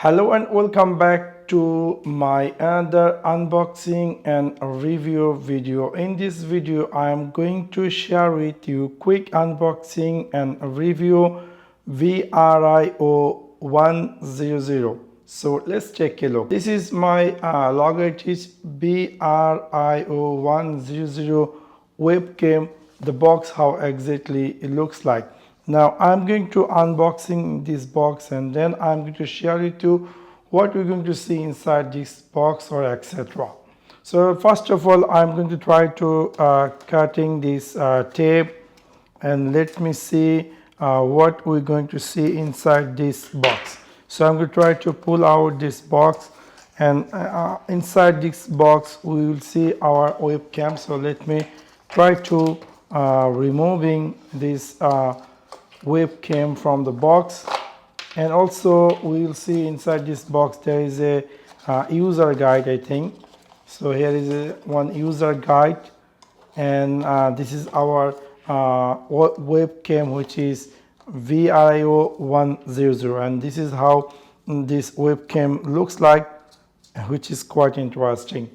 Hello and welcome back to my another unboxing and review video. In this video I am going to share with you quick unboxing and review Brio 100. So let's take a look. This is my Logitech Brio 100 webcam. The box, how exactly it looks like. Now I'm going to unboxing this box and then I'm going to share with you what we're going to see inside this box or etc. So first of all I'm going to try to cutting this tape and let me see what we're going to see inside this box. So I'm going to try to pull out this box and inside this box we will see our webcam. So let me try to removing this webcam from the box, and also we will see inside this box there is a user guide, I think. So here is one user guide, and this is our webcam, which is Brio 100, and this is how this webcam looks like, which is quite interesting.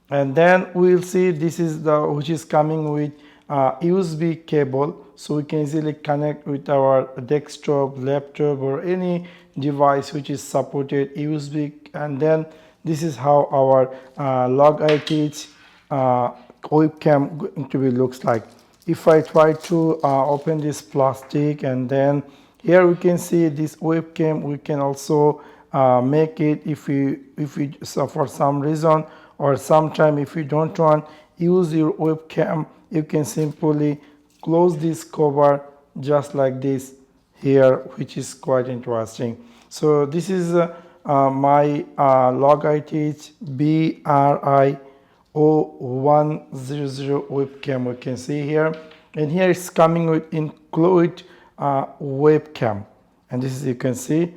And then we'll see this is the which is coming with USB cable, so we can easily connect with our desktop, laptop, or any device which is supported USB. And then this is how our Logitech webcam going to be looks like. If I try to open this plastic, and then here we can see this webcam, we can also make it if we so for some reason or sometime if you don't want use your webcam, you can simply close this cover just like this here, which is quite interesting. So this is my Logitech Brio 100 webcam, we can see here, and here it's coming with include webcam, and this is you can see,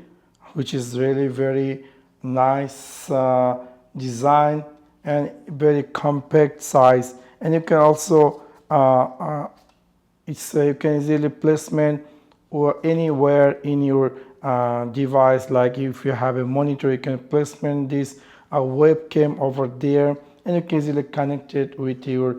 which is really very nice design and very compact size. And you can also you can easily placement or anywhere in your device, like if you have a monitor you can placement this webcam over there, and you can easily connect it with your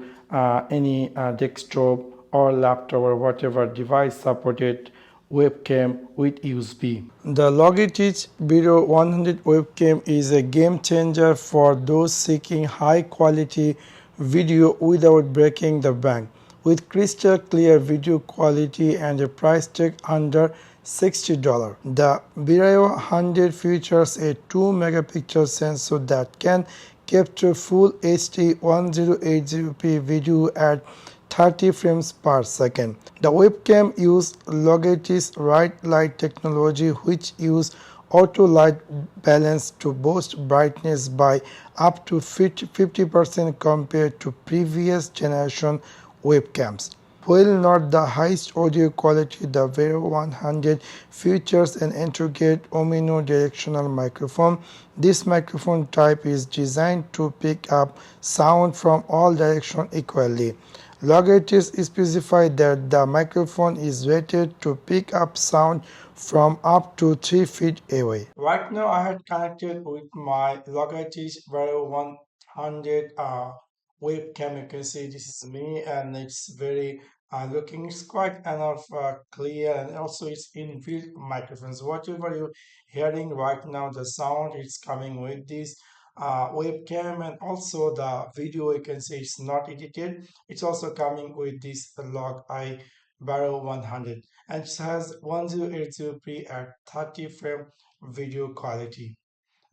any desktop or laptop or whatever device supported webcam with USB. The Logitech Brio 100 webcam is a game changer for those seeking high quality video without breaking the bank. With crystal clear video quality and a price tag under $60, the Brio 100 features a 2 megapixel sensor that can capture full HD 1080p video at 30 frames per second. The webcam uses Logitech's RightLight technology, which uses auto light balance to boost brightness by up to 50% compared to previous generation webcams. While not the highest audio quality, the Brio 100 features an integrated omnidirectional microphone. This microphone type is designed to pick up sound from all directions equally. Logitech specified that the microphone is rated to pick up sound from up to 3 feet away. Right now I have connected with my Logitech Brio 100 webcam. You can see this is me, and it's very looking, it's quite enough clear, and also it's inbuilt microphones. Whatever you're hearing right now, the sound is coming with this webcam, and also the video you can see it's not edited, it's also coming with this Logitech Brio 100, and it has 1080p at 30 frame video quality.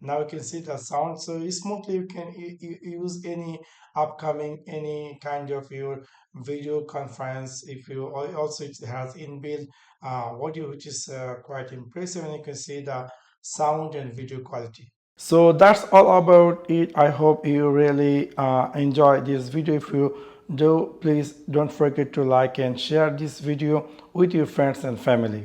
Now you can see the sound, so smoothly you can use any upcoming any kind of your video conference. If you also it has inbuilt audio, which is quite impressive, and you can see the sound and video quality. So that's all about it. I hope you really enjoy this video. If you do, please don't forget to like and share this video with your friends and family.